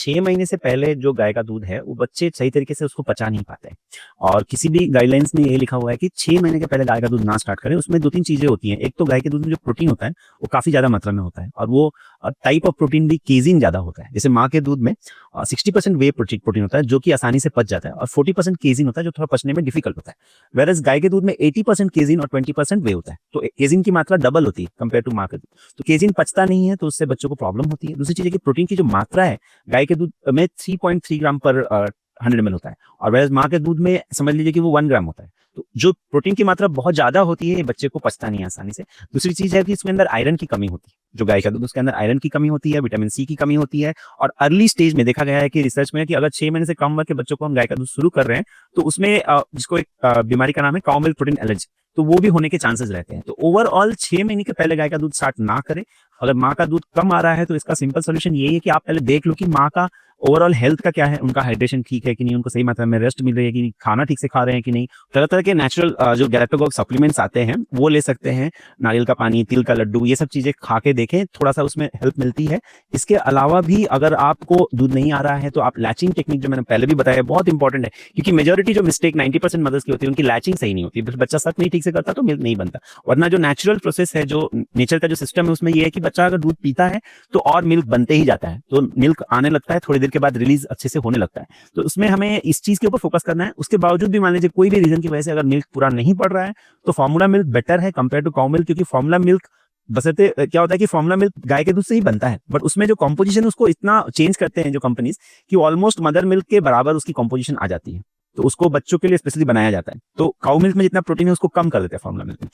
6 महीने से पहले जो गाय का दूध है, वो बच्चे सही तरीके से उसको पचा नहीं पाते हैं। और किसी भी गाइडलाइंस में ये लिखा हुआ है कि 6 महीने के पहले गाय का दूध ना स्टार्ट करें। उसमें 2-3 चीज़ें होती हैं। एक तो गाय के दूध में जो प्रोटीन होता है, वो काफ़ी ज़्यादा मात्रा में होता है और वो टाइप ऑफ प्रोटीन भी केज़ीन ज़्यादा होता है। जैसे माँ के दूध में 60% वे प्रोटीन होता है, जो कि आसानी से पच जाता है, और 40% केज़ीन होता है, जो थोड़ा पचने में डिफिकल्ट होता है। व्हेयरएज़ गाय के दूध में 80% केज़ीन और 20% वे होता है। तो केज़ीन की मात्रा डबल होती है कंपेयर टू माँ के दूध। तो केज़ीन पचता नहीं है, तो उससे बच्चों को प्रॉब्लम होती है। दूसरी चीज़ है कि प्रोटीन की जो मात्रा है, गाय के दूध में 3.3 ग्राम पर 100 ml होता है, और व्हेयरएज़ माँ के दूध में समझ लीजिए कि वो 1 ग्राम होता है। तो जो प्रोटीन की मात्रा बहुत ज़्यादा होती है, ये बच्चे को पचता नहीं है आसानी से। दूसरी चीज़ है कि इसके अंदर आयरन की कमी होती है। जो गाय का दूध, उसके अंदर आयरन की कमी होती है, विटामिन सी की कमी होती है, और अर्ली स्टेज में देखा गया है कि रिसर्च में, कि अगर 6 महीने से कम उम्र के बच्चों को हम गाय का दूध शुरू कर रहे हैं, तो उसमें जिसको एक बीमारी का नाम है काउ मिल्क प्रोटीन एलर्जी, तो वो भी होने के चांसेस रहते हैं। तो ओवरऑल 6 महीने के पहले गाय का दूध स्टार्ट ना करें। अगर माँ का दूध कम आ रहा है, तो इसका सिंपल सॉल्यूशन यही है कि आप पहले देख लो कि माँ का ओवरऑल हेल्थ का क्या है, उनका हाइड्रेशन ठीक है कि नहीं, उनको सही मात्रा में रेस्ट मिल रही है कि नहीं, खाना ठीक से खा रहे हैं कि नहीं। तरह-तरह के नेचुरल जो गैलेक्टोगोग सप्लीमेंट्स आते हैं, वो ले सकते हैं। नारियल का पानी, तिल का लड्डू, ये सब चीज़ें खा के देखें, थोड़ा-सा उसमें हेल्प मिलती है। इसके अलावा भी अगर आपको दूध नहीं आ रहा है, तो आप लैचिंग टेक्निक, जो मैंने पहले भी बताया, बहुत इंपॉर्टेंट है, क्योंकि मेजॉरिटी जो मिस्टेक 90% मदर्स की होती है, उनकी लैचिंग सही नहीं होती। बच्चा सक नहीं ठीक से करता, तो मिल्क नहीं बनता। वरना जो नेचुरल प्रोसेस है, जो नेचर का जो सिस्टम है, उसमें ये है कि बच्चा अगर दूध पीता है, तो और मिल्क बनते ही जाता है, तो मिल्क आने लगता है, थोड़ी देर के बाद रिलीज अच्छे से होने लगता है। तो उसमें हमें इस चीज के ऊपर फोकस करना है। उसके बावजूद भी मान लीजिए कोई भी रीजन की वजह से अगर मिल्क पूरा नहीं पड़ रहा है, तो फार्मूला मिल्क बेटर है कंपेयर टू काउ मिल्क, क्योंकि फार्मूला मिल्क बशर्ते क्या होता है कि फार्मूला मिल्क गाय के दूध से ही बनता है, बट उसमें जो कंपोजिशन उसको इतना चेंज करते हैं जो कंपनीज, कि ऑलमोस्ट मदर मिल्क के बराबर उसकी कंपोजिशन आ जाती है। तो उसको बच्चों के लिए स्पेशली बनाया जाता है। तो काउ मिल्क में जितना प्रोटीन है, उसको कम कर देते हैं फार्मूला मिल्क में।